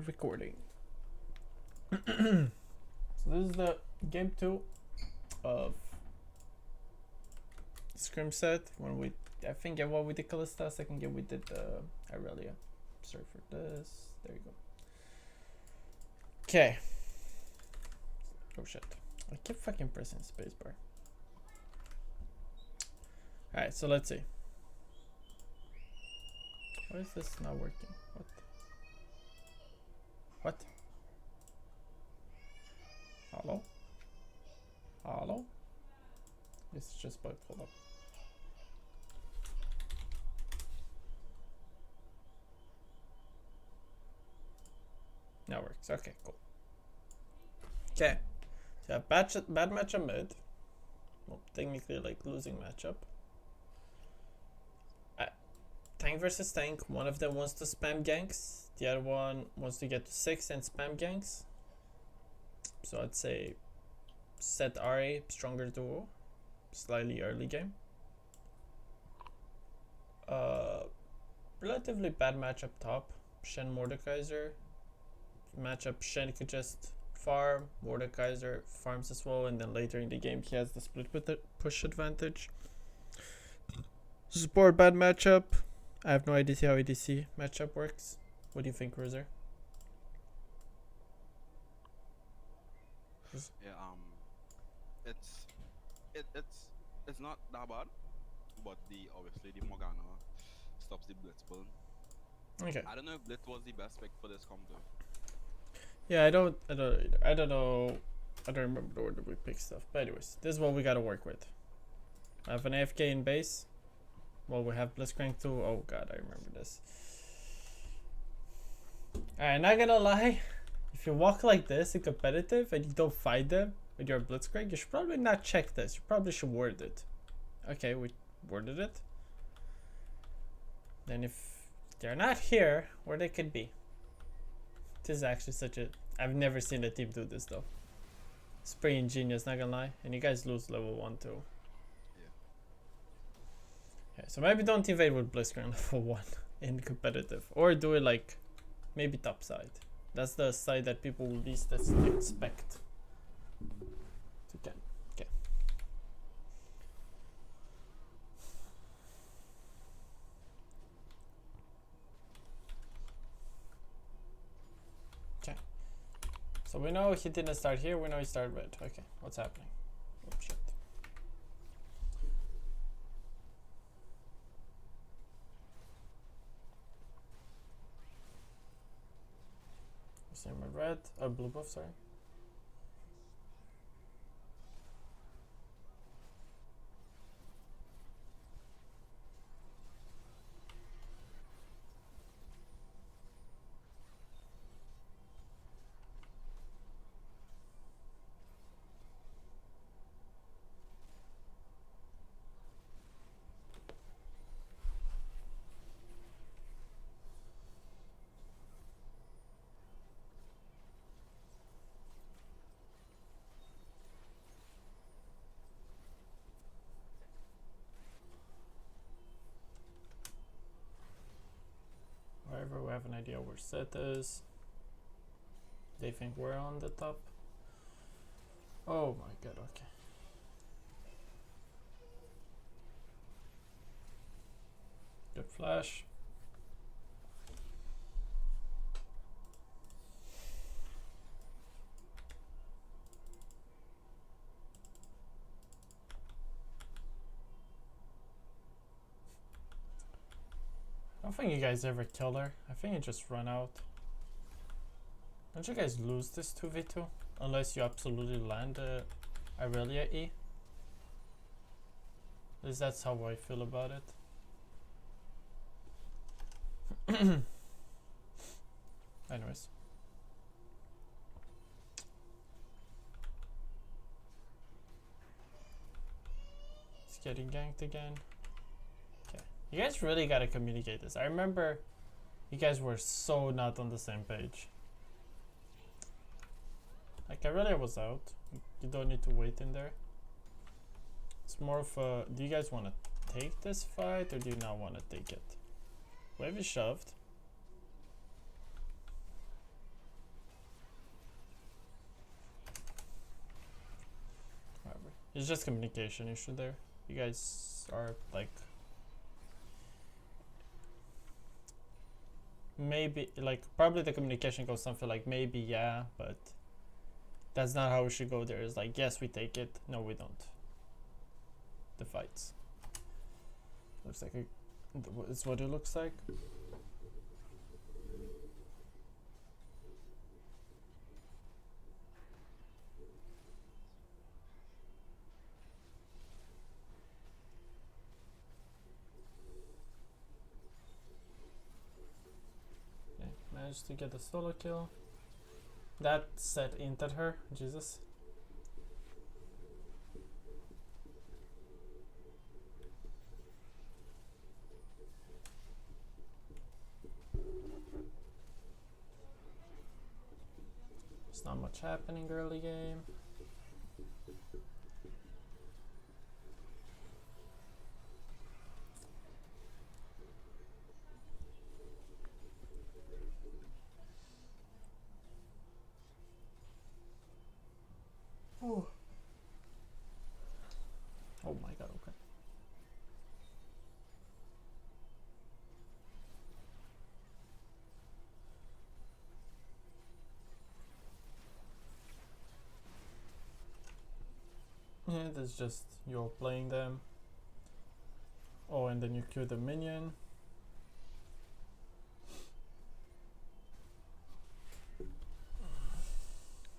recording. So this is the game 2 of Scrim set. When we, I think, what we did Callista, second game we did Irelia. Sorry for this. There you go. Okay. Oh shit! I keep fucking pressing spacebar. All right, so let's see. Why is this not working? What? What? Hello? Hello? This is just bugged. Hold up. Now it works. Okay, cool. Okay. So bad matchup mid. Well, technically like losing matchup. Tank versus tank. One of them wants to spam ganks. The other one wants to get to 6 and spam ganks. So I'd say set RA, stronger duo. Slightly early game. Relatively bad matchup top. Shen Mordekaiser. Matchup Shen could just farm. Mordekaiser farms as well, and then later in the game he has the split with the push advantage. Support bad matchup. I have no idea how ADC matchup works. What do you think, Ruzer? Yeah, it's not that bad, but obviously the Morgana stops the Blitz pull. Okay. I don't know if Blitz was the best pick for this comp though. Yeah, I don't either. I don't know. I don't remember the order we pick stuff. But anyways, this is what we gotta work with. I have an AFK in base. Well, we have Blitzcrank too. Oh god, I remember this. Alright, not gonna lie. If you walk like this in competitive and you don't fight them with your Blitzcrank, you should probably not check this. You probably should word it. Okay, we worded it. Then if they're not here, where they could be. This is actually such a... I've never seen a team do this though. It's pretty ingenious, not gonna lie. And you guys lose level 1 too. Okay, so maybe don't invade with Blitzcrank level 1 in competitive. Or do it like maybe top side. That's the side that people least expect to get. Okay. Okay. So we know he didn't start here, we know he started red. Okay, what's happening? Oh shit. Same with red, or blue buff, sorry. Wherever we have an idea where set is. They think we're on the top. Oh my god, okay. Good flash. I don't think you guys ever killed her. I think you just run out. Don't you guys lose this 2v2? Unless you absolutely land Irelia E. At least that's how I feel about it. Anyways. It's getting ganked again. Okay. You guys really gotta communicate this. I remember you guys were so not on the same page. Like Irelia was out. You don't need to wait in there. It's more of a... Do you guys want to take this fight or do you not want to take it? Wave is shoved. It's just communication issue there. You guys are like maybe like probably the communication goes something like maybe yeah, but that's not how we should go there. It's like yes we take it, no we don't. The fights. Looks like it's what it looks like. Okay, managed to get a solo kill. That set inted her, Jesus. There's not much happening early game. Oh. Oh my god, okay. Yeah, that's just you're playing them. Oh, and then you kill the minion.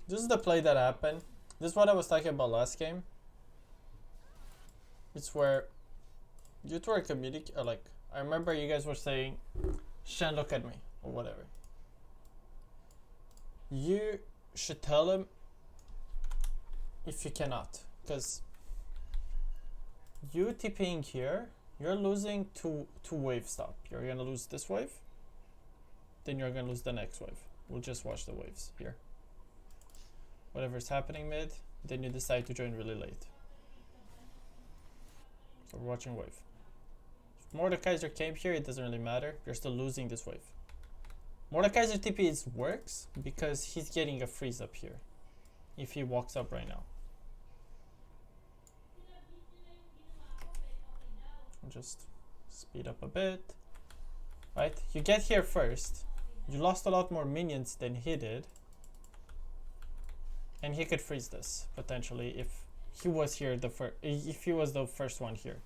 This is the play that happened. This is what I was talking about last game. It's where you two are communicating. Like, I remember you guys were saying, Shen, look at me, or whatever. You should tell him if you cannot. Because you TPing here, you're losing two wave stop. You're gonna lose this wave, then you're gonna lose the next wave. We'll just watch the waves here. Whatever's happening mid, then you decide to join really late. So we're watching wave. If Mordekaiser came here, it doesn't really matter. You're still losing this wave. Mordekaiser TP works because he's getting a freeze up here if he walks up right now. I'll just speed up a bit. Right? You get here first. You lost a lot more minions than he did. And he could freeze this potentially if he was here if he was the first one here.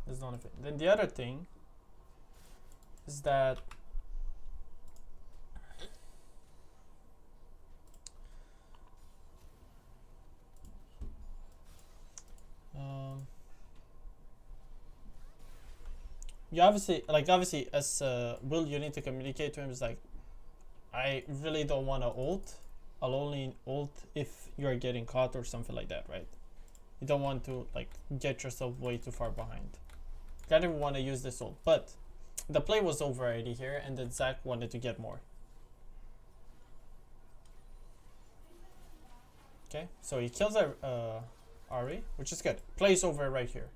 That's not a thing. Then the other thing is that you obviously as Will, you need to communicate to him. It's like, I really don't want to ult. I'll only ult if you're getting caught or something like that, right? You don't want to like get yourself way too far behind. I didn't want to use this ult, but the play was over already here, and then Zach wanted to get more. Okay, so he kills Ari, which is good. Plays over right here.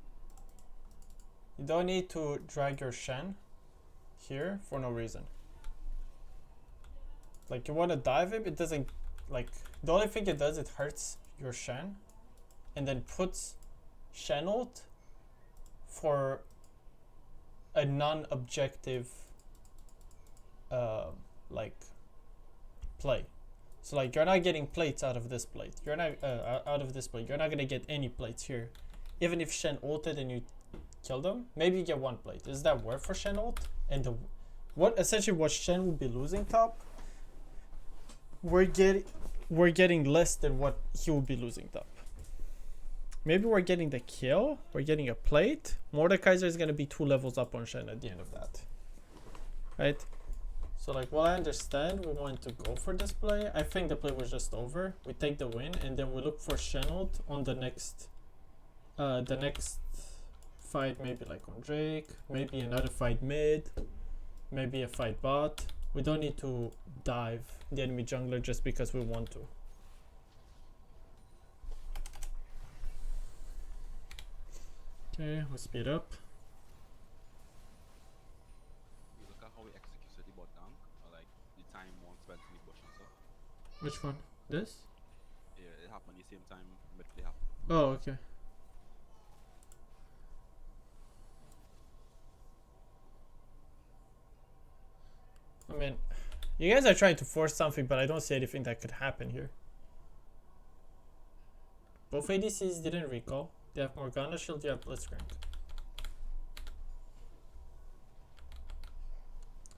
You don't need to drag your Shen here for no reason. Like, you want to dive him, it doesn't, like, the only thing it does, it hurts your Shen, and then puts Shen ult for a non-objective, like, play. So, like, you're not getting plates out of this plate. You're not, out of this plate. You're not going to get any plates here. Even if Shen ulted and you kill them, maybe you get one plate. Is that worth for Shen ult? And essentially what Shen will be losing top, we're getting less than what he will be losing top. Maybe we're getting the kill, we're getting a plate. Mordekaiser is going to be 2 levels up on Shen at the end of that, right? So like, well, I understand we want to go for this play. I think the play was just over. We take the win and then we look for Shen ult on the next fight, maybe like on Drake, maybe another fight mid, maybe a fight bot. We don't need to dive the enemy jungler just because we want to. Okay, we'll speed up. You look at how we executed the bot down, or like the time one spent in the bush and stuff. Which one? This? Yeah, it happen the same time mid play happen. Oh, okay. I mean, you guys are trying to force something, but I don't see anything that could happen here. Both ADCs didn't recall. They have Morgana Shield, you have Blitzcrank.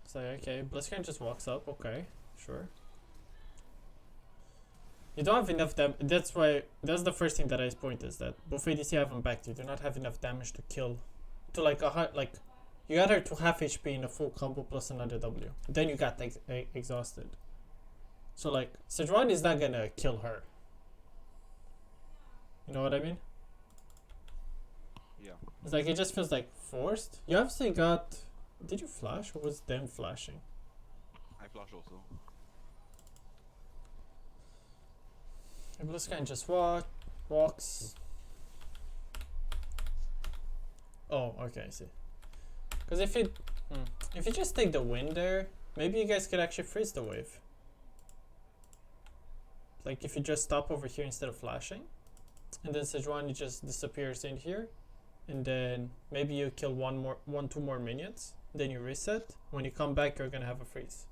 It's like, okay, Blitzcrank just walks up, okay, sure. You don't have enough damage. That's the first thing that I point is that both ADC have backed. You do not have enough damage to kill. To like you got her to half HP in a full combo plus another W. Then you got exhausted. So like, Sejuani is not gonna kill her. You know what I mean? Yeah. It's like, it just feels like forced. You obviously got... Did you flash or was them flashing? I flash also. And Blitzcrank just walks. Oh, okay, I see. Because if you just take the win there, maybe you guys could actually freeze the wave. Like if you just stop over here instead of flashing, and then Sejuani just disappears in here, and then maybe you kill two more minions, then you reset. When you come back, you're gonna have a freeze.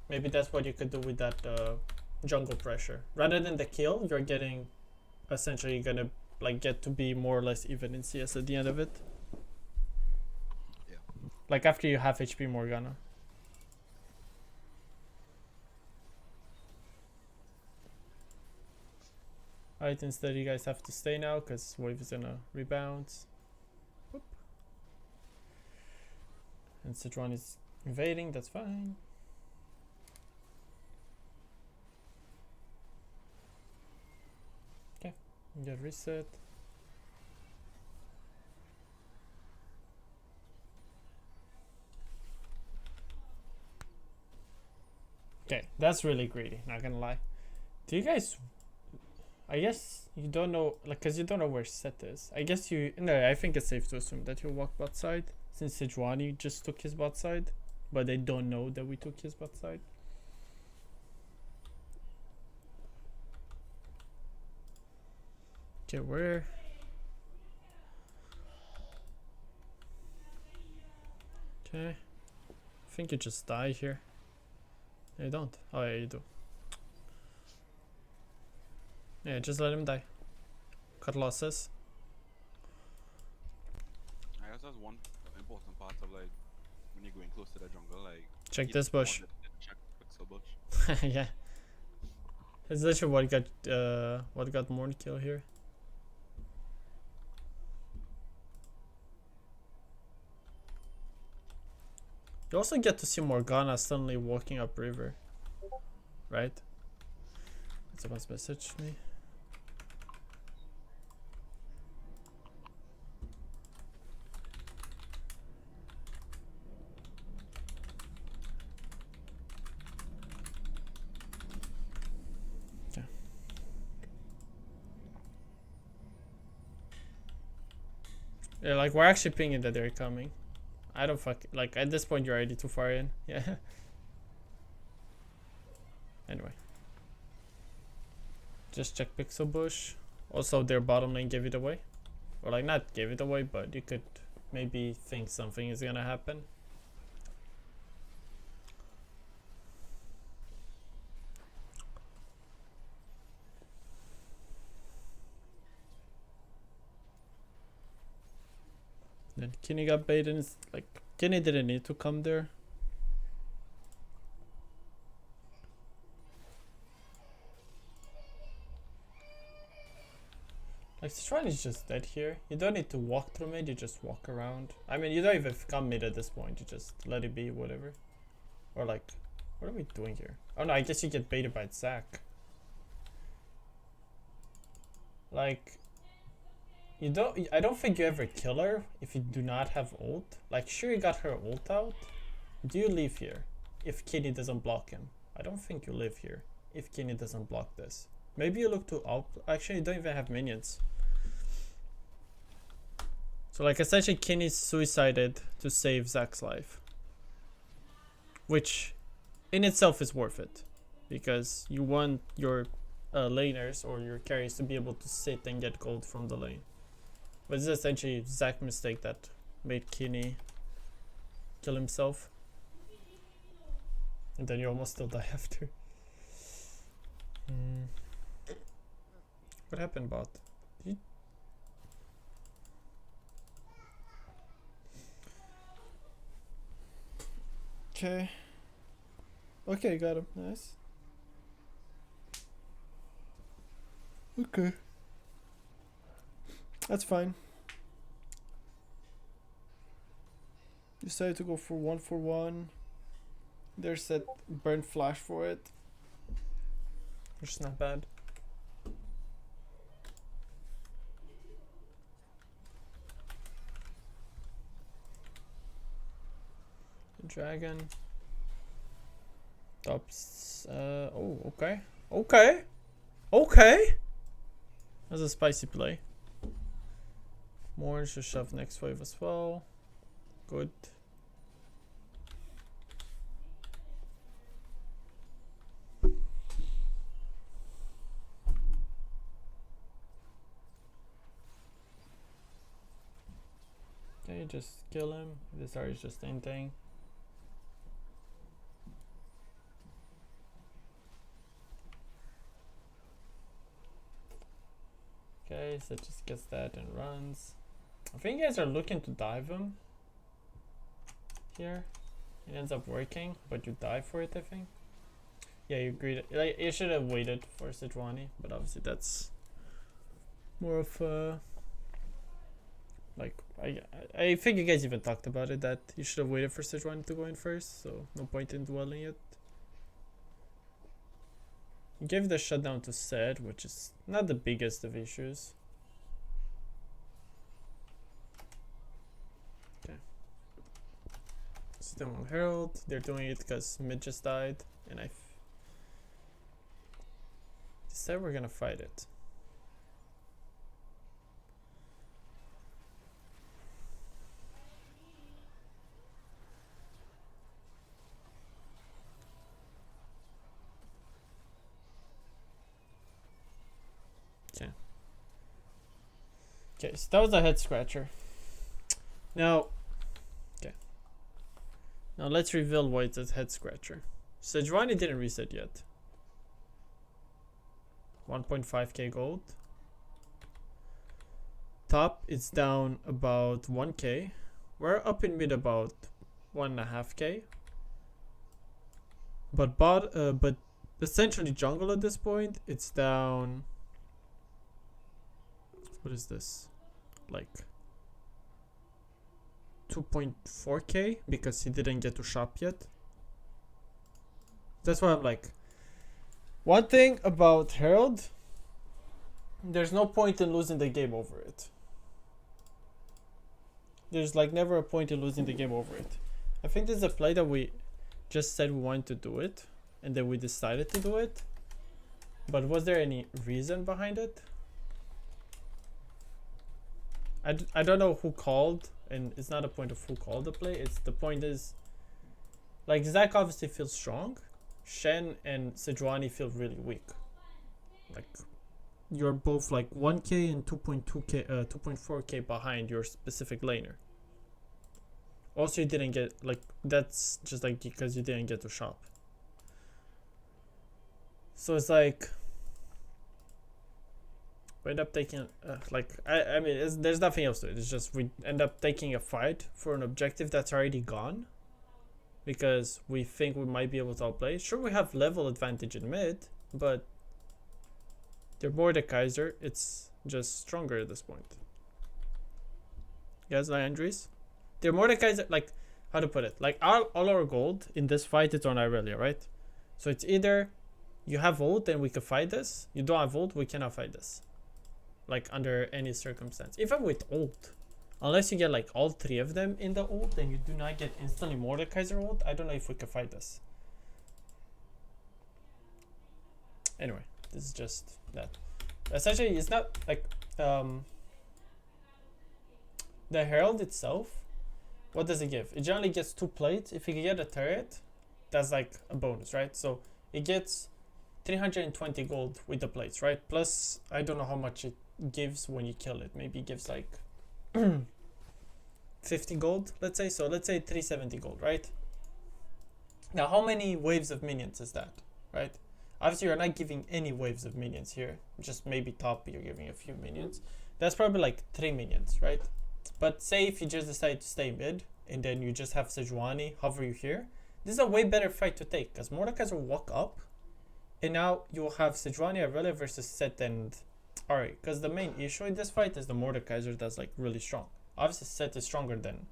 Maybe that's what you could do with that jungle pressure. Rather than the kill, you're getting essentially gonna like get to be more or less even in CS at the end of it. Yeah. Like after you have HP Morgana. Alright, instead you guys have to stay now because wave is gonna rebound. Whoop. And Sejuani is invading, that's fine. Okay, get reset. Okay, that's really greedy, not gonna lie. Do you guys... I guess you don't know, like, cause you don't know where Set is. I guess no, I think it's safe to assume that he'll walk bot side, since Sejuani just took his bot side, but they don't know that we took his bot side. Okay, where? Okay, I think you just die here. You don't. Oh yeah, you do. Yeah, just let him die. Cut losses. I guess that's one important part of like when you're going close to the jungle, like Check this bush. Check pixel bush. Yeah. It's literally what got Morn kill here. You also get to see Morgana suddenly walking up river. Right? Someone's messaged me. Okay. Yeah, like we're actually pinging that they're coming. I don't like at this point you're already too far in. Yeah. Anyway. Just check pixel bush. Also their bottom lane gave it away. Or like not gave it away, but you could maybe think something is gonna happen. Then Kinney got baited and like Kinney didn't need to come there. Like Sejuani is just dead here. You don't need to walk through mid, you just walk around. I mean, you don't even come mid at this point, you just let it be, whatever. Or like, what are we doing here? Oh no, I guess you get baited by Zac. Like, I don't think you ever kill her if you do not have ult. Like, sure you got her ult out. Do you leave here if Kinney doesn't block him? I don't think you live here if Kinney doesn't block this. Maybe you look to out. Actually, you don't even have minions. So like essentially Kinney suicided to save Zac's life. Which in itself is worth it. Because you want your laners or your carries to be able to sit and get gold from the lane. But it's essentially Zach's mistake that made Kinney kill himself. And then you almost still die after. What happened, bot? Okay. Okay, got him. Nice. Okay. That's fine. Decided to go for 1-for-1. There's that burn flash for it, which is not bad. Dragon. Tops. Oh, okay. Okay. Okay. That's a spicy play. More should shove next wave as well. Good. Okay, just kill him. This R is just anything. Okay, so it just gets that and runs. I think you guys are looking to dive him here. It ends up working, but you die for it, I think. Yeah, you agreed. Like, you should have waited for Sejuani, but obviously that's more of a... Like, I think you guys even talked about it, that you should have waited for Sejuani to go in first, so no point in dwelling it. You gave the shutdown to Sed, which is not the biggest of issues. Okay. Still on Herald. They're doing it because mid just died, and I said we're gonna fight it. Okay, so that was a head scratcher. Now, okay. Now let's reveal why it's a head scratcher. Sejuani didn't reset yet. 1.5k gold. Top, it's down about 1k. We're up in mid about 1.5k. But essentially jungle at this point, it's down. What is this? Like 2.4k because he didn't get to shop yet. That's why I'm like, one thing about Herald, there's no point in losing the game over it. There's like never a point in losing the game over it. I think this is a play that we just said we wanted to do it and then we decided to do it. But was there any reason behind it? I don't know who called, and it's not a point of who called the play. It's the point is, like, Zach obviously feels strong. Shen and Sejuani feel really weak. Like, you're both like 1k and 2.2k, 2.4k behind your specific laner. Also, you didn't get, like, that's just like because you didn't get to shop. So it's like, we end up taking I mean there's nothing else to it. It's just we end up taking a fight for an objective that's already gone because we think we might be able to outplay. Sure, we have level advantage in mid, but they're more the Kaiser. It's just stronger at this point. Yes, Andres, they're more the Kaiser. Like, how to put it, like all our gold in this fight is on Irelia, right? So it's either you have ult and we can fight this, you don't have ult, we cannot fight this. Like, under any circumstance, even with ult, unless you get like all three of them in the ult and you do not get instantly Mordekaiser ult, I don't know if we can fight this. Anyway, this is just that. Essentially, it's not like the Herald itself. What does it give? It generally gets 2 plates. If you can get a turret, that's like a bonus, right? So it gets 320 gold with the plates, right? Plus, I don't know how much it gives when you kill it. Maybe it gives like 50 gold, let's say. So let's say 370 gold, right? Now, how many waves of minions is that, right? Obviously, you're not giving any waves of minions here. Just maybe top, you're giving a few minions. That's probably like 3 minions, right? But say if you just decide to stay mid, and then you just have Sejuani hover you here, this is a way better fight to take, because Mordekaiser will walk up, and now you'll have Sejuani Aurelia versus Set and Ari. Because the main issue in this fight is the Mordekaiser that's like really strong. Obviously, Set is stronger than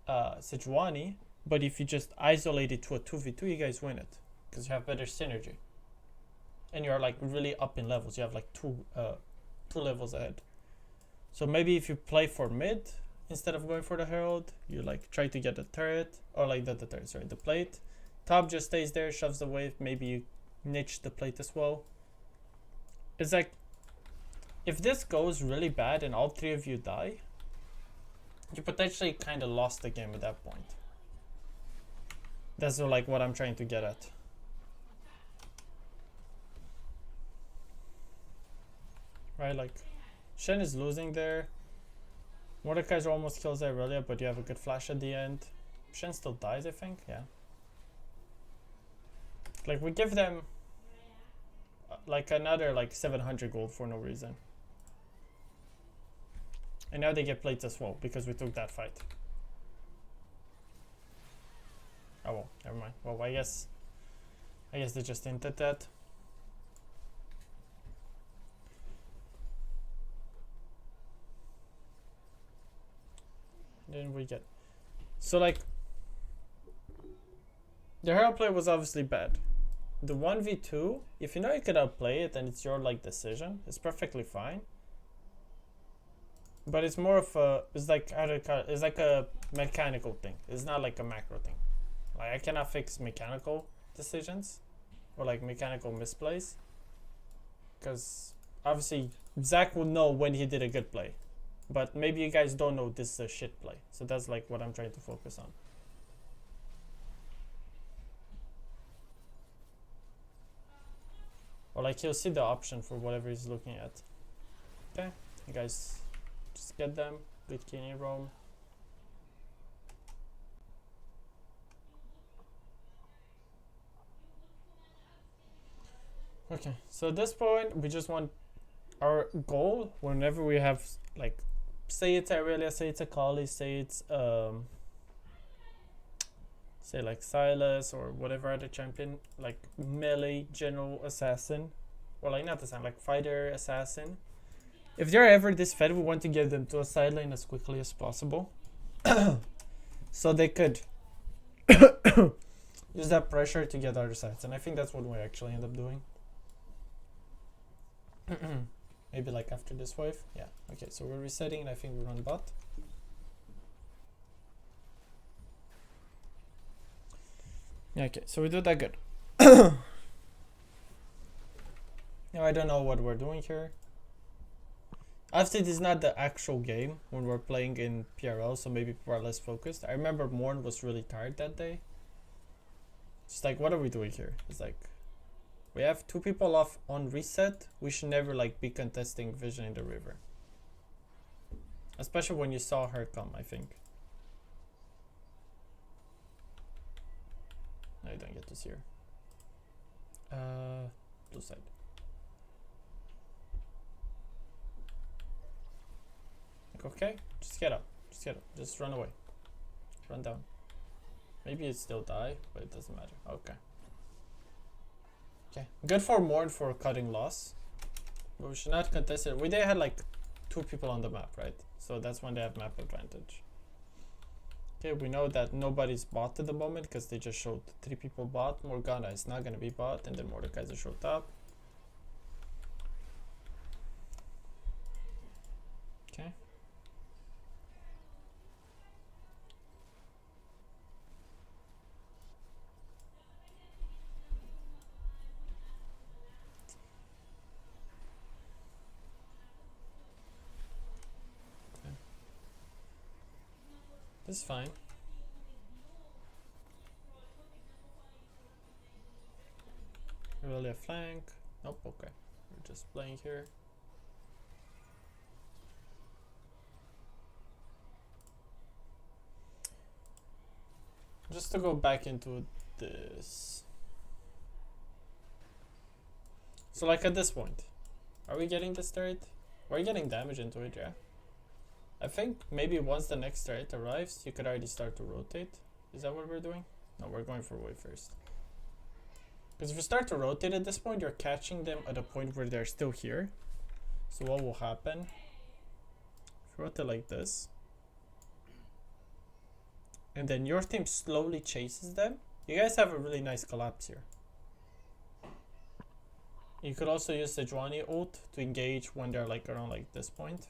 Sejuani, but if you just isolate it to a 2v2, you guys win it, because you have better synergy. And you're like really up in levels. You have like two levels ahead. So maybe if you play for mid instead of going for the Herald, you like try to get the turret, or like the turret, sorry, the plate. Top just stays there, shoves the wave. Maybe you niche the plate as well. It's like, if this goes really bad and all 3 of you die, you potentially kind of lost the game at that point. That's like what I'm trying to get at. Right, like Shen is losing there. Mordekaiser almost kills Aurelia, but you have a good flash at the end. Shen still dies, I think. Yeah. Like, we give them like another like 700 gold for no reason. And now they get plates as well because we took that fight. Oh well, never mind. Well, I guess they just hinted that. Then we get, so like the Herald play was obviously bad. The 1v2, if you know you could outplay it and it's your like decision, it's perfectly fine. But it's more of a, it's like a mechanical thing. It's not like a macro thing. Like, I cannot fix mechanical decisions or like mechanical misplays, because obviously Zach would know when he did a good play, but maybe you guys don't know this is a shit play. So that's like what I'm trying to focus on. Or like he'll see the option for whatever he's looking at. Okay, you guys just get them. Good kidney roam. Okay, so at this point we just want our goal whenever we have, like, say it's Aurelia, say it's Akali, say it's say like Silas or whatever other champion, like melee general assassin, or like not assassin, like fighter assassin. If they're ever this fed, we want to get them to a side lane as quickly as possible, so they could use that pressure to get other sides. And I think that's what we actually end up doing. Maybe like after this wave. Yeah, okay, so we're resetting and I think we run bot. Yeah, okay, so we do that good. Now I don't know what we're doing here. Obviously this is not the actual game when we're playing in PRL, so maybe people are less focused. I remember Morn was really tired that day. It's like, what are we doing here? It's like, we have 2 people off on reset. We should never like be contesting vision in the river. Especially when you saw her come, I think. No, you don't get to see her. Blue side. Okay, just get up. Just get up. Just run away. Run down. Maybe it still die, but it doesn't matter. Okay. Okay. Good for Morn for cutting loss. But we should not contest it. They had like 2 people on the map, right? So that's when they have map advantage. Okay, we know that nobody's bot at the moment because they just showed 3 people bot. Morgana is not gonna be bot, and then Mordekaiser showed up. Okay. This is fine. Really a flank? Nope, okay. We're just playing here. Just to go back into this. So like at this point, are we getting this turret? We're getting damage into it, yeah. I think maybe once the next turret arrives, you could already start to rotate. Is that what we're doing? No, we're going for wave first. Because if you start to rotate at this point, you're catching them at a point where they're still here. So what will happen? If you rotate like this, and then your team slowly chases them, you guys have a really nice collapse here. You could also use the Sejuani ult to engage when they're like around like this point.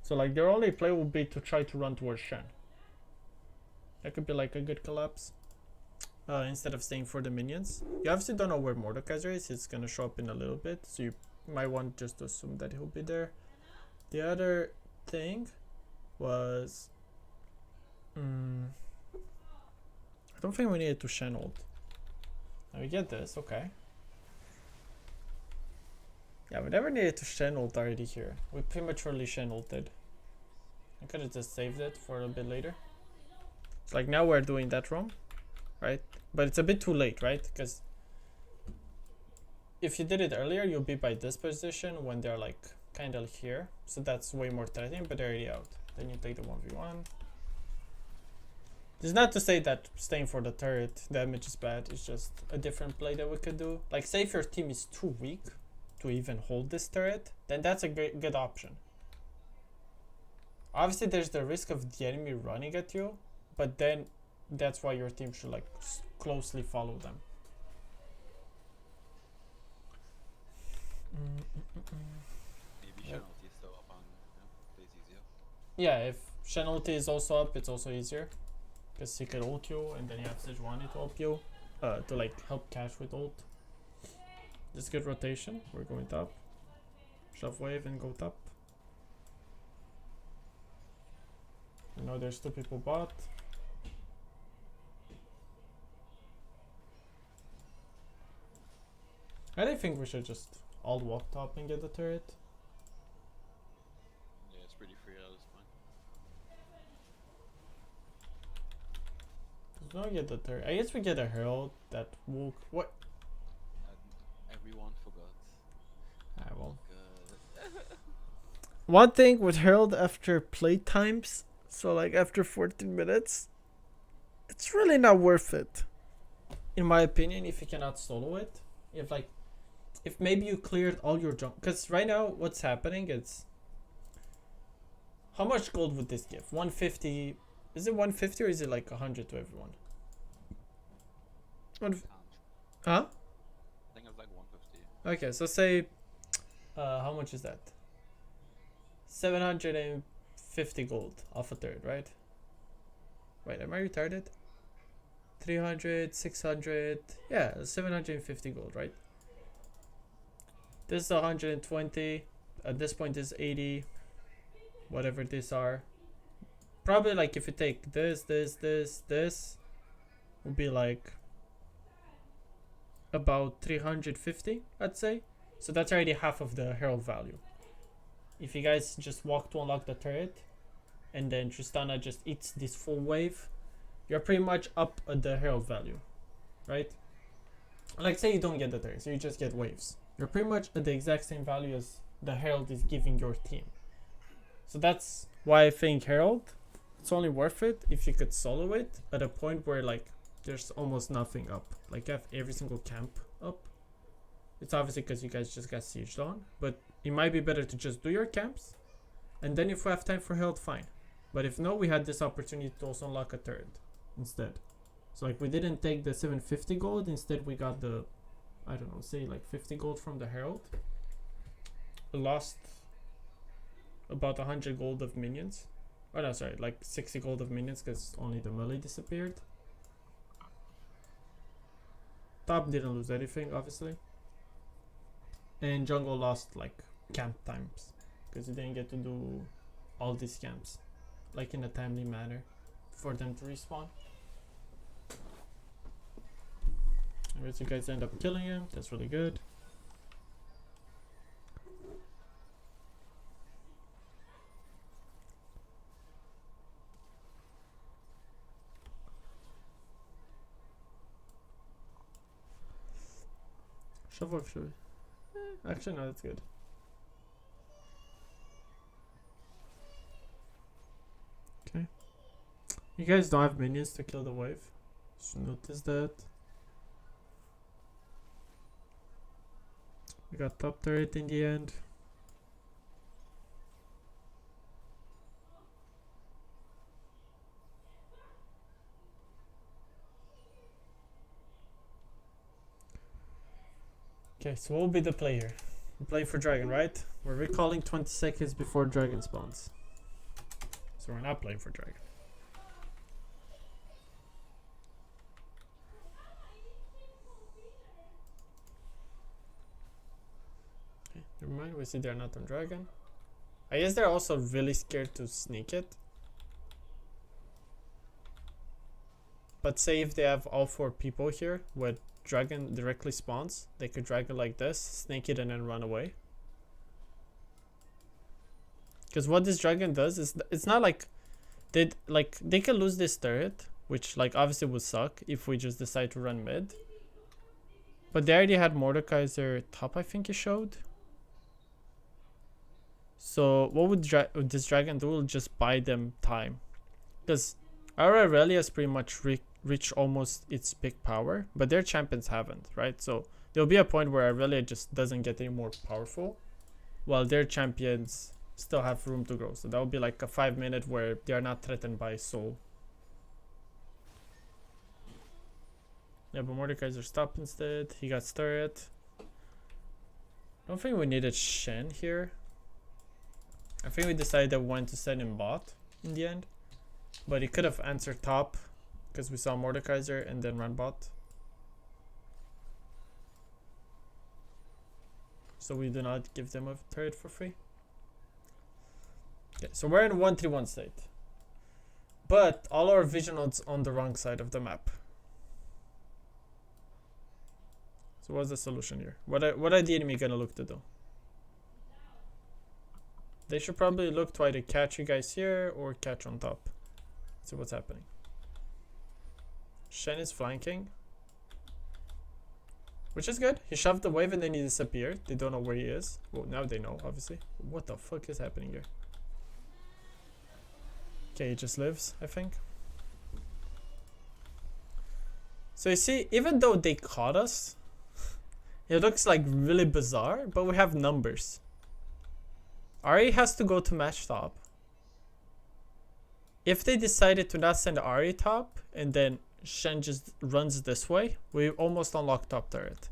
So like their only play will be to try to run towards Shen. That could be like a good collapse. Instead of staying for the minions. You obviously don't know where Mordekaiser is. It's gonna show up in a little bit. So you might want just to assume that he'll be there. The other thing was... I don't think we needed to Shen ult. Now we get this, okay. Yeah, we never needed to Shen ult already here. We prematurely Shen ulted. I could have just saved it for a bit later. It's like now we're doing that wrong, right? But it's a bit too late, right? Because if you did it earlier, you'll be by this position when they're like kind of here. So that's way more threatening, but they're already out. Then you take the 1v1. This is not to say that staying for the turret damage is bad. It's just a different play that we could do. Like say if your team is too weak to even hold this turret, then that's a good option. Obviously there's the risk of the enemy running at you, but then that's why your team should like closely follow them. Maybe Yep. Shenalty is still up on plays easier. Yeah, if Shenalty is also up, it's also easier. Because he could ult you, and then you have Sejuani to ult you. To like help catch with ult. Just good rotation. We're going top. Shove wave and go top. You know there's two people bot. I don't think we should just all walk top and get the turret. Yeah, it's pretty free at this point. We don't get the turret. I guess we get a herald that will. What? And everyone forgot. I will. Good. One thing with herald after play times, so like after 14 minutes, it's really not worth it. In my opinion, if you cannot solo it, if maybe you cleared all your junk, because right now what's happening is, how much gold would this give? 150. Is it 150 or is it like 100 to everyone? Huh? I think it's like 150. Okay, so say, how much is that? 750 gold off a third, right? Wait, am I retarded? 300, 600, yeah, 750 gold, right? This is 120. At this point is 80. Whatever these are. Probably like if you take this would be like about 350, I'd say. So that's already half of the herald value. If you guys just walk to unlock the turret and then Tristana just eats this full wave, you're pretty much up at the herald value, right? Like say you don't get the turret, so you just get waves. You're pretty much at the exact same value as the herald is giving your team. So that's why I think herald, it's only worth it if you could solo it at a point where like there's almost nothing up. Like you have every single camp up. It's obviously because you guys just got sieged on, but it might be better to just do your camps, and then if we have time for herald, fine. But if no, we had this opportunity to also unlock a turret instead. So like we didn't take the 750 gold, instead we got the, I don't know, say like 50 gold from the herald. We lost about 100 gold of minions. Oh no, sorry, like 60 gold of minions because only the melee disappeared. Top didn't lose anything, obviously. And jungle lost like camp times because he didn't get to do all these camps like in a timely manner for them to respawn. Whereas you guys end up killing him. That's really good. Shove off, should we? Actually, no, that's good. Okay. You guys don't have minions to kill the wave. Just notice that. We got top turret in the end. Okay, so what will be the play here? We play for dragon, right? We're recalling 20 seconds before dragon spawns. So we're not playing for dragon. Okay, never mind, we see they're not on dragon. I guess they're also really scared to sneak it. But say if they have all 4 people here with dragon directly spawns, they could dragon like this, sneak it and then run away. Because what this dragon does is, it's not like they can lose this turret, which like obviously would suck if we just decide to run mid. But they already had Mordekaiser top, I think it showed. So what would this dragon do? Will just buy them time, because our Aurelia has pretty much reached almost its peak power, but their champions haven't, right? So there'll be a point where Aurelia just doesn't get any more powerful, while their champions still have room to grow. So that would be like a 5-minute where they are not threatened by soul. Yeah, but Mordekaiser stopped instead. He got turret. I don't think we needed Shen here. I think we decided when to send him bot in the end. But he could have answered top, because we saw Mordekaiser and then run bot. So we do not give them a turret for free. Okay, so we're in 1-3-1 state. But all our vision nodes on the wrong side of the map. So what's the solution here? What are the enemy gonna look to do? They should probably look to either catch you guys here or catch on top. Let's see what's happening. Shen is flanking, which is good. He shoved the wave and then he disappeared. They don't know where he is. Well, now they know, obviously. What the fuck is happening here? Okay, he just lives, I think. So you see, even though they caught us, it looks like really bizarre, but we have numbers. Ari has to go to match top. If they decided to not send Ari top and then Shen just runs this way, we almost unlock top turret.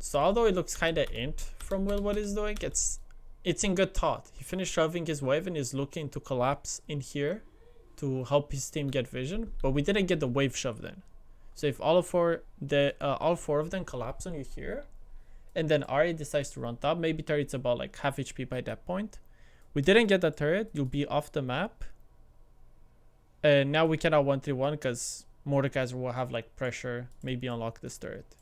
So although it looks kinda int from Will what he's doing, it's in good thought. He finished shoving his wave and is looking to collapse in here to help his team get vision, but we didn't get the wave shoved in. So if all four of them collapse on you here, and then Ari decides to run top, maybe turret's about like half HP by that point. We didn't get the turret, you'll be off the map. And now we cannot 1-3-1 because Mordekaiser will have like pressure, maybe unlock this turret.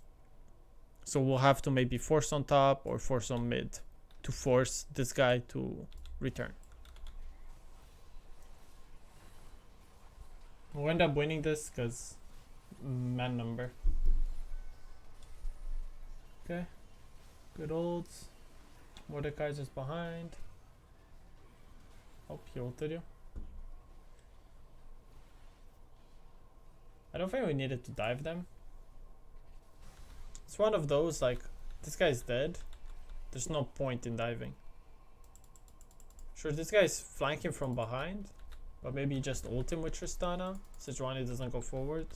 So we'll have to maybe force on top or force on mid to force this guy to return. We'll end up winning this because man number. Okay. Good olds. Mordekaiser's behind. Oh, he ulted you. I don't think we needed to dive them. It's one of those like, this guy's dead. There's no point in diving. Sure, this guy's flanking from behind. But maybe just ult him with Tristana. Sejuani doesn't go forward.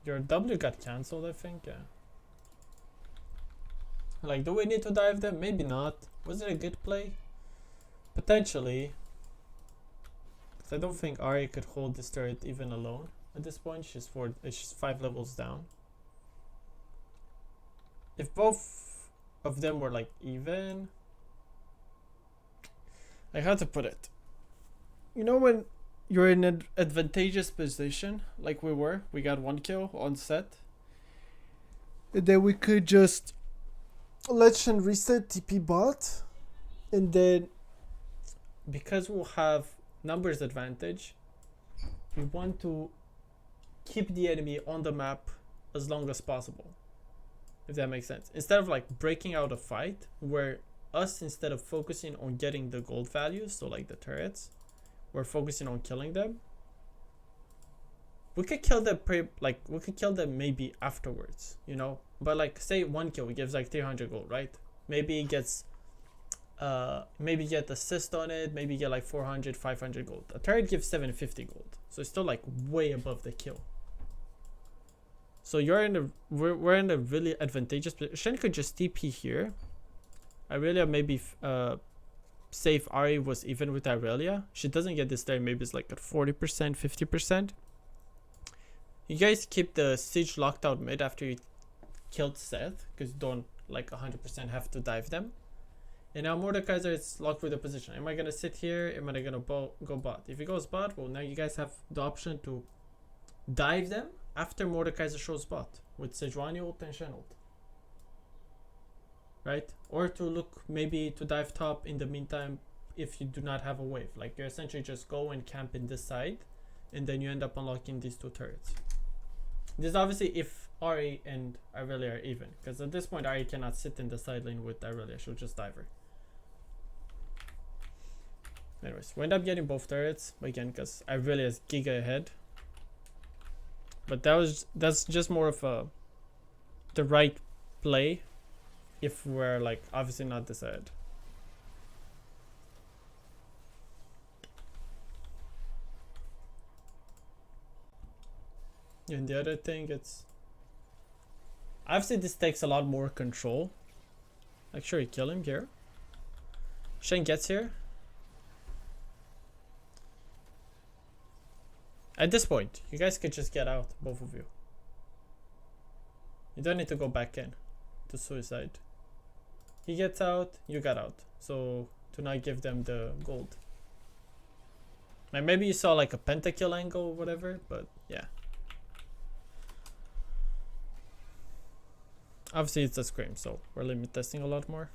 Your W got cancelled, I think, yeah. Like, do we need to dive them? Maybe not. Was it a good play? Potentially. Because I don't think Ari could hold this turret even alone at this point. She's 5 levels down. If both of them were like even, like how to put it? You know when you're in an advantageous position, like we were. We got 1 kill on set. And then we could just let Shen reset TP bot. And then, because we'll have numbers advantage, we want to keep the enemy on the map as long as possible. If that makes sense. Instead of like breaking out a fight where us, instead of focusing on getting the gold values, so like the turrets, we're focusing on killing them. We could kill them we could kill them maybe afterwards, you know. But like say 1 kill gives like 300 gold, right? Maybe it gets maybe get assist on it, maybe get like 400, 500 gold. A turret gives 750 gold, so it's still like way above the kill. So you're in a we're in a really advantageous position. Shen could just TP here. Irelia maybe say if Ari was even with Irelia, she doesn't get this there. Maybe it's like at 40%, 50%. You guys keep the siege locked out mid after you killed Seth, because you don't like 100% have to dive them. And now Mordekaiser is locked with the position. Am I gonna sit here? Am I gonna go bot? If he goes bot, well, now you guys have the option to dive them after Mordekaiser shows bot with Sejuani ult and Shen ult. Right? Or to look maybe to dive top in the meantime if you do not have a wave. Like you essentially just go and camp in this side and then you end up unlocking these 2 turrets. This is obviously if Ari and Irelia are even, because at this point Ari cannot sit in the side lane with Irelia, she'll just dive her. Anyways, we end up getting both turrets again because Irelia is giga ahead. But that's just more of the right play if we're like obviously not this ahead. And the other thing, it's obviously this takes a lot more control. Like sure, you kill him here. Shen gets here. At this point, you guys could just get out, both of you. You don't need to go back in to suicide. He gets out, you got out. So to not give them the gold. Like maybe you saw like a pentakill angle or whatever, but yeah. Obviously it's a Scrim, so we're limit testing a lot more.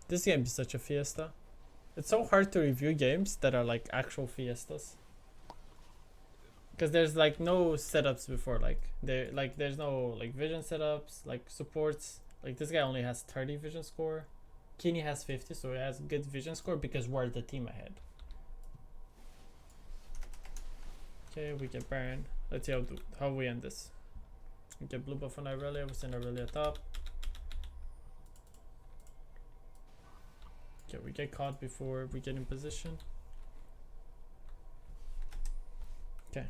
This game is such a fiesta. It's so hard to review games that are like actual fiestas. Because there's like no setups before, like there's no like vision setups, like supports. Like this guy only has 30 vision score. Kini has 50, so he has good vision score because we're the team ahead. Okay, we get Baron. Let's see how we end this. We get blue buff on Irelia, we send Irelia top. Okay, we get caught before we get in position. Okay.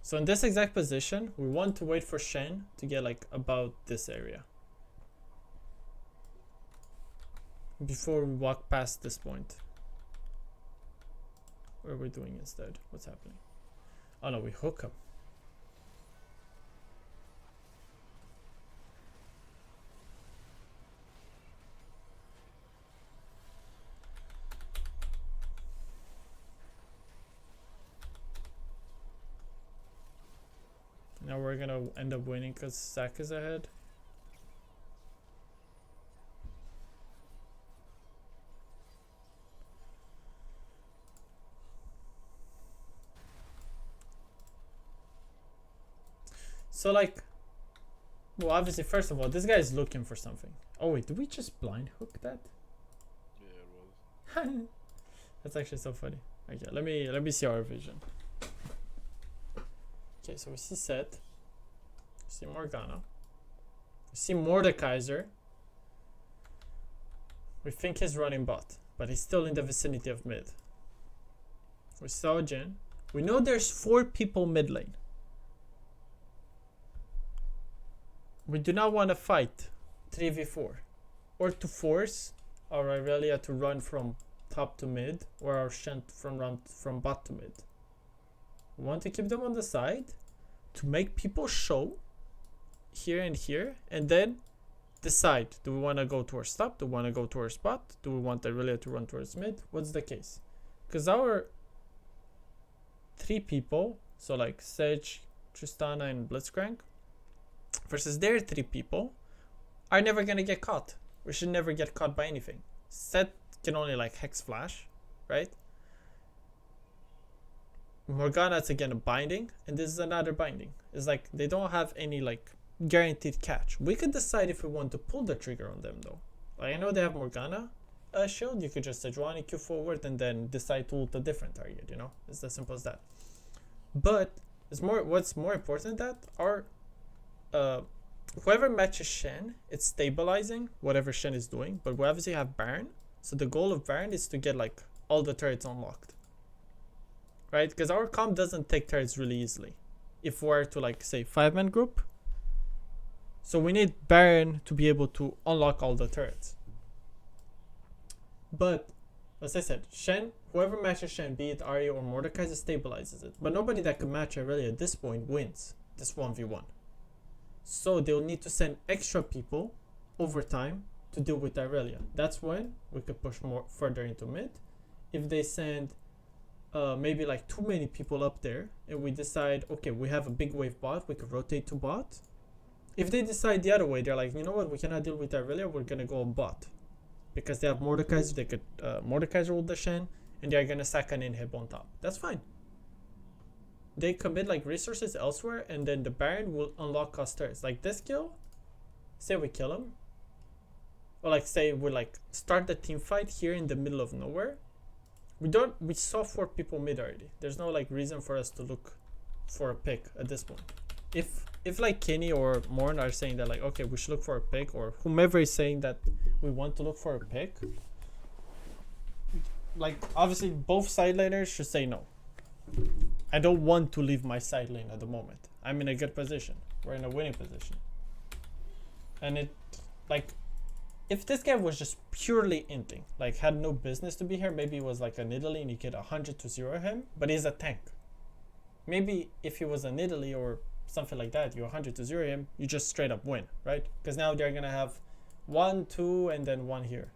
So in this exact position, we want to wait for Shen to get like about this area. Before we walk past this point. What are we doing instead? What's happening? Oh no, we hook him. Now we're gonna end up winning because Zac is ahead. So like, well obviously first of all, this guy is looking for something. Oh wait, did we just blind hook that? Yeah, it was. That's actually so funny. Okay, let me see our vision. Okay, so we see Seth, we see Morgana, we see Mordekaiser. We think he's running bot, but he's still in the vicinity of mid. We saw Jhin. We know there's 4 people mid lane. We do not want to fight 3v4 or to force our Irelia to run from top to mid or our Shen from bot to mid. We want to keep them on the side to make people show here and here, and then decide, do we want to go towards top? Do we want to go towards bot? Do we want Irelia to run towards mid? What's the case? Because our 3 people, so like Sedge, Tristana, and Blitzcrank, versus their 3 people, are never gonna get caught. We should never get caught by anything. Set can only like hex flash, right? Morgana's again a binding, and this is another binding. It's like they don't have any like guaranteed catch. We could decide if we want to pull the trigger on them though. Like I know they have Morgana shield. You could just Sejuani Q forward and then decide to ult a different target. You know, it's as simple as that. But it's more. What's more important that our whoever matches Shen, it's stabilizing whatever Shen is doing. But we obviously have Baron, so the goal of Baron is to get like all the turrets unlocked, right? Because our comp doesn't take turrets really easily. If we're to like say 5-man group, so we need Baron to be able to unlock all the turrets. But as I said, Shen, whoever matches Shen, be it Arya or Mordekaiser, stabilizes it. But nobody that can match her really at this point wins this 1v1. So they'll need to send extra people over time to deal with Irelia. That's when we could push more further into mid. If they send maybe like too many people up there and we decide, okay, we have a big wave bot, we could rotate to bot. If they decide the other way, they're like, you know what, we cannot deal with Irelia, we're gonna go on bot. Because they have Mordekaiser, they could Mordekaiser ult the Shen, and they're gonna sack an inhib on top. That's fine. They commit like resources elsewhere, and then the Baron will unlock cost turrets. Like this kill, say we kill him, or like say we like start the team fight here in the middle of nowhere. We saw 4 people mid already. There's no like reason for us to look for a pick at this point. If like Kenny or Morn are saying that like, okay, we should look for a pick, or whomever is saying that we want to look for a pick, like obviously both side laners should say no. I don't want to leave my side lane at the moment. I'm in a good position. We're in a winning position. And it, like, if this guy was just purely inting, like had no business to be here, maybe it was like an Italy and you get 100 to 0 him, but he's a tank. Maybe if he was an Italy or something like that, you 100 to 0 him, you just straight up win, right? Because now they're gonna have 1, 2, and then 1 here.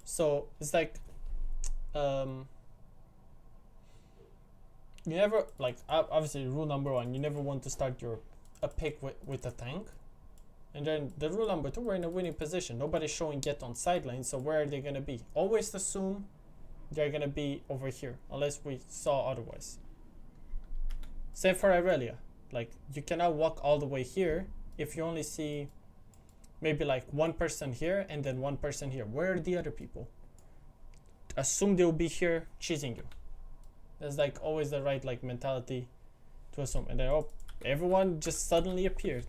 So it's like, you never, like, obviously rule number 1, you never want to start a pick with a tank. And then the rule number 2, we're in a winning position. Nobody's showing yet on side lane, so where are they gonna be? Always assume they're gonna be over here, unless we saw otherwise. Same for Irelia. Like, you cannot walk all the way here if you only see maybe like 1 person here and then 1 person here. Where are the other people? Assume they'll be here cheesing you. That's like always the right like mentality to assume. And then oh, everyone just suddenly appeared.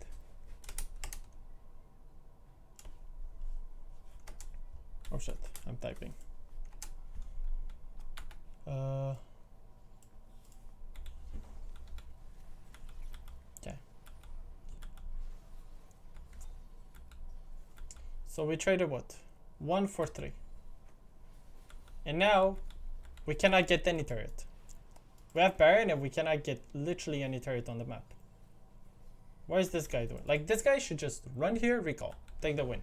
Oh shit, I'm typing. Okay. So we traded what? 1 for 3. And now we cannot get any turret. We have Baron and we cannot get literally any turret on the map. What is this guy doing? Like, this guy should just run here, recall, take the win.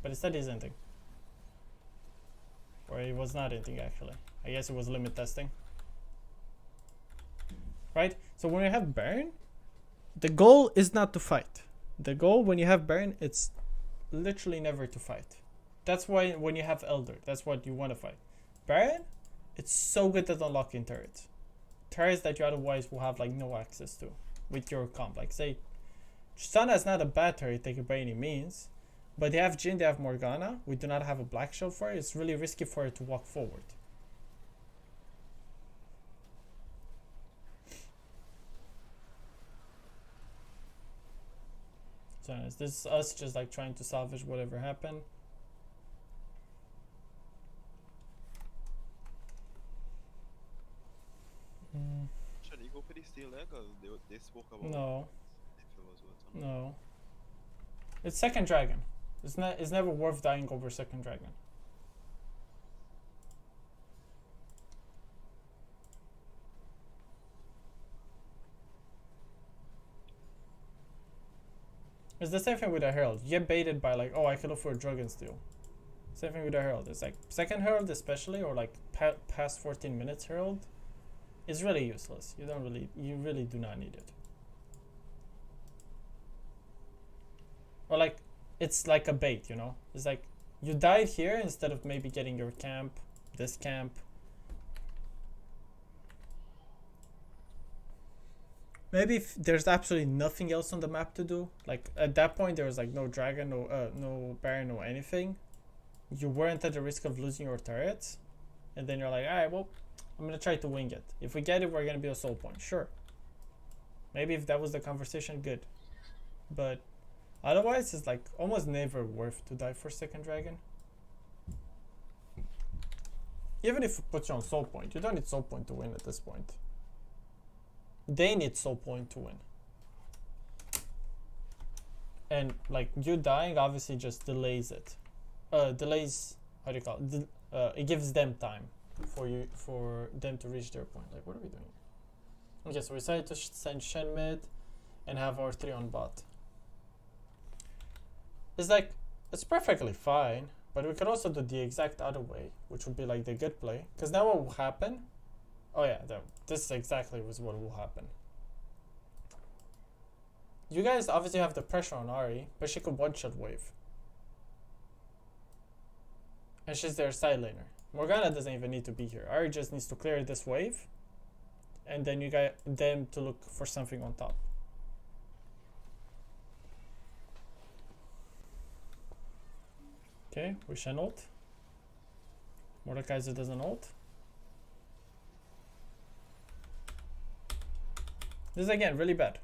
But instead he's ending. Or he was not ending actually. I guess it was limit testing. Right? So when you have Baron, the goal is not to fight. The goal when you have Baron, it's literally never to fight. That's why when you have Elder, that's what you want to fight. Baron, it's so good at unlocking turrets. Turrets that you otherwise will have like no access to with your comp. Like say, Tristana is not a bad turret taker by any means, but they have Jhin, they have Morgana. We do not have a black shield for it. It's really risky for it to walk forward. So is this us just like trying to salvage whatever happened? Should he go for the steal there? Because they spoke about No. if it was what. No. It's second dragon. It's never worth dying over second dragon. It's the same thing with a herald. You get baited by like, oh, I can look for a drug and steal. Same thing with a herald. It's like second herald especially, or like past 14 minutes herald, is really useless. You really do not need it. Or like, it's like a bait, you know? It's like, you died here instead of maybe getting your camp, this camp. Maybe if there's absolutely nothing else on the map to do, like at that point there was like no dragon, no baron, no anything. You weren't at the risk of losing your turrets, and then you're like, alright, well, I'm gonna try to wing it. If we get it, we're gonna be a soul point, sure. Maybe if that was the conversation, good. But otherwise, it's like almost never worth to die for second dragon. Even if it puts you on soul point, you don't need soul point to win at this point. They need soul point to win. And like you dying obviously just delays it. Delays, how do you call it? It gives them time for them to reach their point. Like, what are we doing? Okay, so we decided to send Shen mid and have our 3 on bot. It's like, it's perfectly fine, but we could also do the exact other way, which would be like the good play. Because now what will happen? Oh yeah, this exactly was what will happen. You guys obviously have the pressure on Ahri, but she could one-shot wave. And she's their side laner. Morgana doesn't even need to be here. Ahri just needs to clear this wave, and then you get them to look for something on top. Okay, we Shen ult. Mordekaiser doesn't ult. This is again really bad.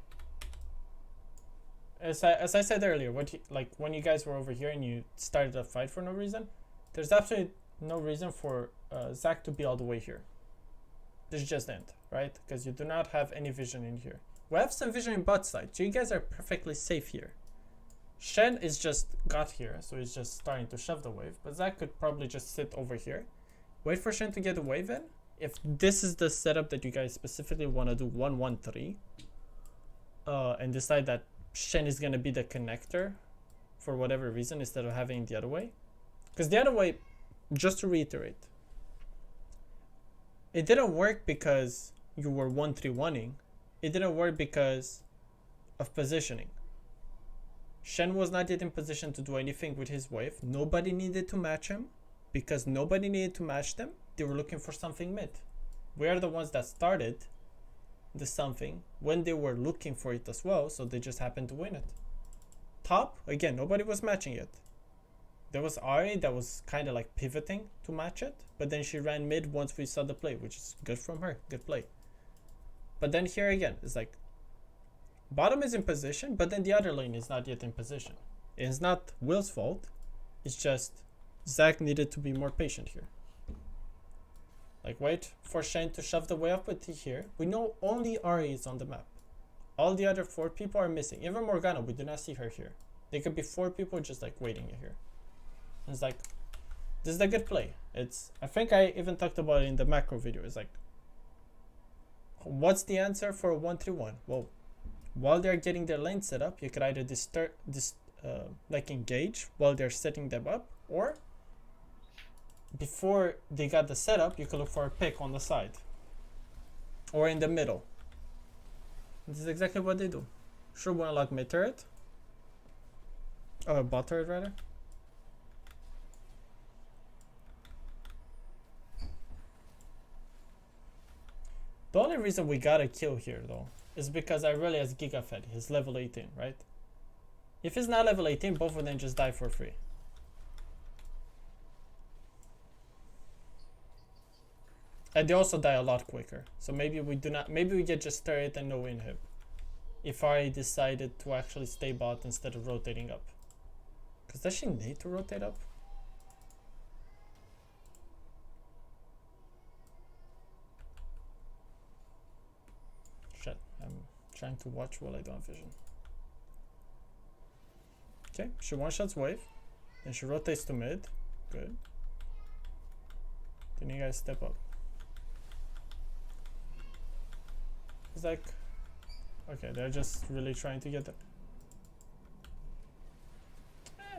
As I said earlier, when you guys were over here and you started a fight for no reason, there's absolutely no reason for Zac to be all the way here. This just end, right? Because you do not have any vision in here. We have some vision in bot side, so you guys are perfectly safe here. Shen is just got here, so he's just starting to shove the wave, but Zac could probably just sit over here, wait for Shen to get the wave in. If this is the setup that you guys specifically want to do 1-1-3, and decide that Shen is going to be the connector for whatever reason instead of having it the other way. Because the other way, just to reiterate, it didn't work because you were 1-3-1ing. It didn't work because of positioning. Shen was not yet in position to do anything with his wave. Nobody needed to match him. Because nobody needed to match them, they were looking for something mid. We are the ones that started the something when they were looking for it as well, so they just happened to win it. Top, again, nobody was matching it. There was Ahri that was kind of like pivoting to match it, but then she ran mid once we saw the play, which is good from her, good play. But then here again, it's like, bottom is in position, but then the other lane is not yet in position. It's not Will's fault, it's just Zac needed to be more patient here. Like, wait for Shen to shove the way up with T here. We know only Ahri is on the map. All the other 4 people are missing. Even Morgana, we do not see her here. There could be 4 people just like waiting here. And it's like, this is a good play. I think I even talked about it in the macro video. It's like, what's the answer for a 1-3-1? Well, while they're getting their lane set up, you could either engage while they're setting them up, or before they got the setup, you could look for a pick on the side or in the middle. This is exactly what they do. Sure, we unlock mid turret, bot turret rather. The only reason we got a kill here though is because Aurelia's Giga Fed. He's level 18, right? If he's not level 18, both of them just die for free. And they also die a lot quicker. So maybe we get just turret and no inhib. If I decided to actually stay bot instead of rotating up. Because does she need to rotate up? Shit, I'm trying to watch while I don't have vision. Okay, she one-shots wave. Then she rotates to mid. Good. Then you guys step up. It's like, okay, they're just really trying to get it.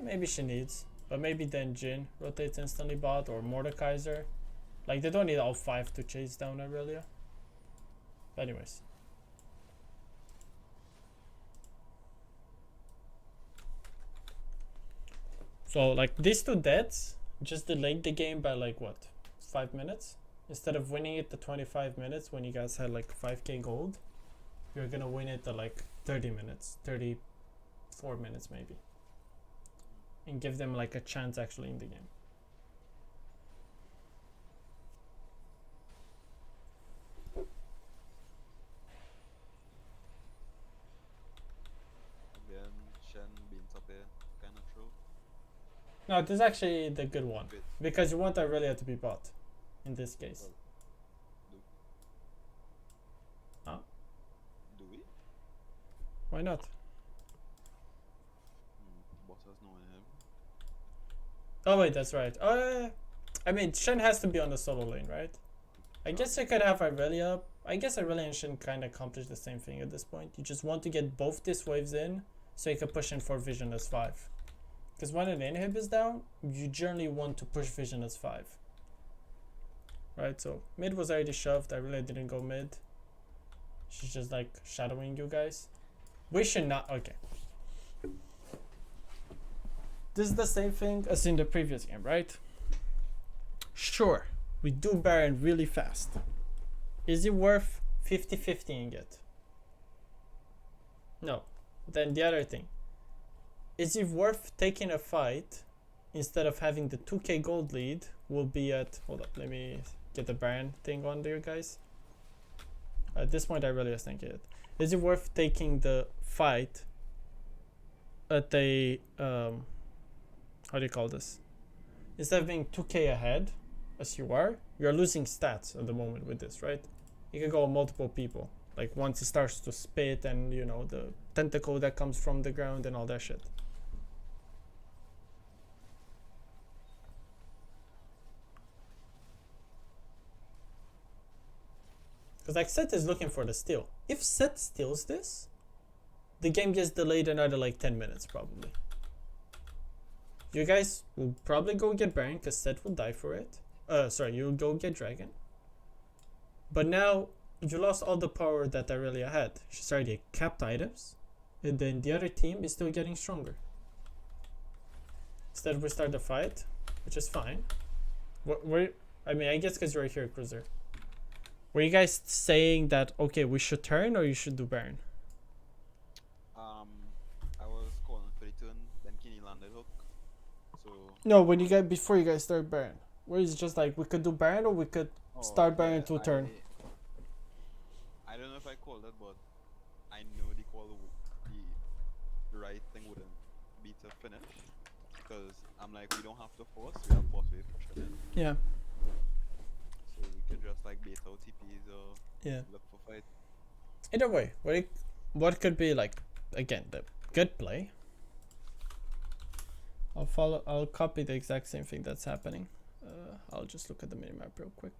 maybe she needs. But maybe then Jin rotates instantly bot or Mordekaiser. Like, they don't need all 5 to chase down Aurelia. But anyways. So, like, these 2 deaths just delayed the game by, like, what? 5 minutes? Instead of winning it to 25 minutes when you guys had, like, 5k gold, you're gonna win it to, like, 30 minutes. 34 minutes, maybe. And give them, like, a chance actually in the game. Again, Shen being top here, kind of true. No, this is actually the good one. Wait, Because you want Aurelia to be bot. In this case. Well, Huh? do we? Why not? Boss has no him. Oh wait, that's right. I mean, Shen has to be on the solo lane, right? I guess you could have Aurelia. I guess Aurelia and Shen kind of accomplish the same thing at this point. You just want to get both these waves in, so you can push in for Vision as 5. Because when an inhib is down, you generally want to push Vision as 5. Right, so mid was already shoved. Aurelia didn't go mid. She's just like shadowing you guys. We should not. Okay. This is the same thing as in the previous game, right? Sure, we do Baron really fast. Is it worth 50-50ing it? No. Then the other thing. Is it worth taking a fight instead of having the 2k gold lead? Will be at... Hold up, let me get the Baron thing on there, guys. At this point, I really was thinking it. Is it worth taking the fight at a... how do you call this? Instead of being 2k ahead, as you are, you're losing stats at the moment with this, right? You can go on multiple people. Like once it starts to spit and, you know, the tentacle that comes from the ground and all that shit. Because like Seth is looking for the steal. If Seth steals this, the game gets delayed another like 10 minutes probably. You guys will probably go get Baron because Seth will die for it. Sorry, you'll go get Dragon. But now you lost all the power that Aurelia had. She's already capped items. And then the other team is still getting stronger. Instead we start the fight, which is fine. I mean, I guess because you're here, Cruiser. Were you guys saying that, okay, we should turn or you should do Baron? I was calling for the turn, then Kenny landed hook. So No, when you guys before you guys start Baron. Where is it just like we could do Baron or we could start Baron to turn? I don't know if I called it, but I know the call the right thing wouldn't be to finish. Because I'm like, we don't have to force, we have boss wave for sure. Yeah. So we could just like bait out TPs or Yeah. look for fight. Either way, what could be like again the good play? I'll copy the exact same thing that's happening. I'll just look at the minimap real quick.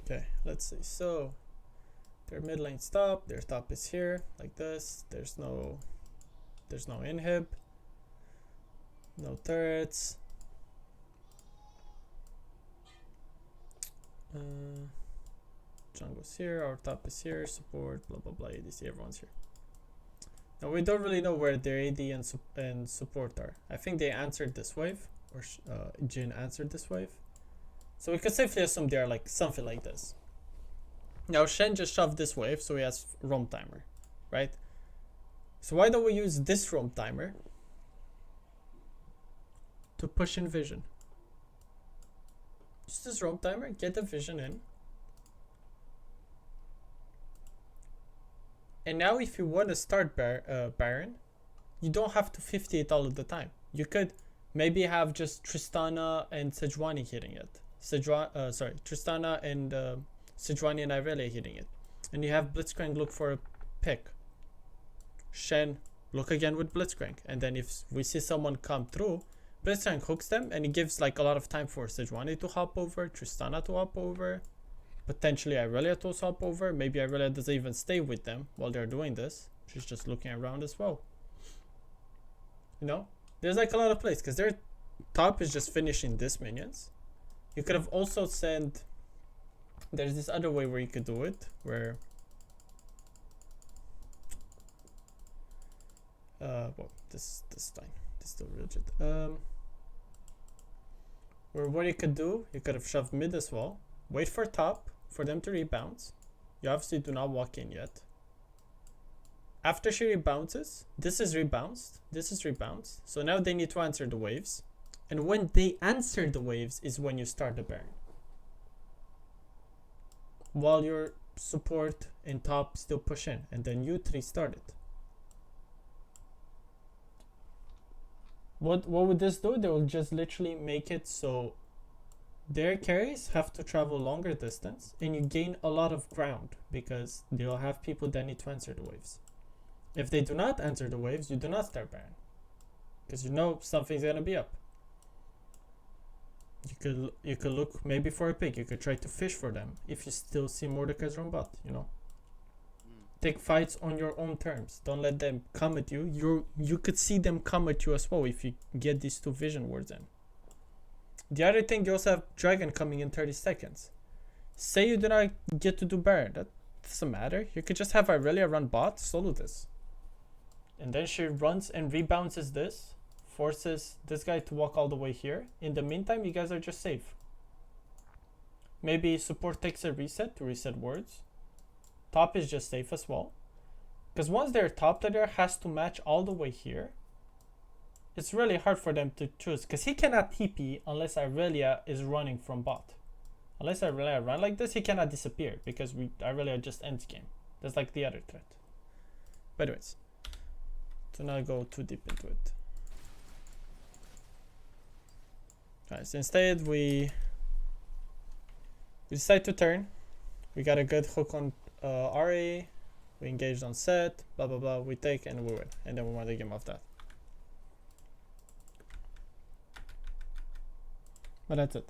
Okay, let's see. So their mid lane stop, their top is here, like this. There's no inhib, no turrets. Jungle's here, our top is here, support, blah blah blah, ADC, everyone's here. Now we don't really know where their AD and support are. I think they answered this wave, or Jin answered this wave. So we could safely assume they are like something like this. Now Shen just shoved this wave, so he has roam timer, right? So why don't we use this roam timer to push in vision? Just this roam timer, get the vision in. And now if you want to start Baron, you don't have to 50 it all of the time. You could maybe have just Tristana and Sejuani hitting it. Tristana and Sejuani and Aurelia hitting it. And you have Blitzcrank look for a pick. Shen look again with Blitzcrank. And then if we see someone come through, Blitzcrank hooks them and it gives like a lot of time for Sejuani to hop over, Tristana to hop over, potentially Irelia to swap over. Maybe Irelia doesn't even stay with them while they're doing this. She's just looking around as well. You know, there's like a lot of plays because their top is just finishing this minions. You could have also sent. There's this other way where you could do it, where well, this time this is still rigid. Or what you could do, you could have shoved mid as well. Wait for top for them to rebound. You obviously do not walk in yet. After she rebounces, this is rebounced, this is rebounced. So now they need to answer the waves. And when they answer the waves is when you start the Baron. While your support and top still push in. And then you three start it. What would this do? They will just literally make it so their carries have to travel longer distance and you gain a lot of ground because they'll have people that need to answer the waves. If they do not answer the waves, you do not start Baron because you know something's gonna be up. You could look maybe for a pick. You could try to fish for them if you still see Mordekai's run bot, you know. Take fights on your own terms. Don't let them come at you. You could see them come at you as well if you get these two vision wards in. The other thing, you also have Dragon coming in 30 seconds. Say you do not get to do Baron. That doesn't matter. You could just have Irelia run bot, solo this. And then she runs and rebounces this. Forces this guy to walk all the way here. In the meantime, you guys are just safe. Maybe support takes a reset to reset wards. Top is just safe as well. Because once their top laner has to match all the way here, it's really hard for them to choose. Because he cannot TP unless Irelia is running from bot. Unless Irelia run like this, he cannot disappear. Because Irelia just ends game. That's like the other threat. But anyways, to not go too deep into it. Alright, so instead we decide to turn. We got a good hook on RA, we engaged on set, blah blah blah, we take and we win, and then we won the game off that. But that's it.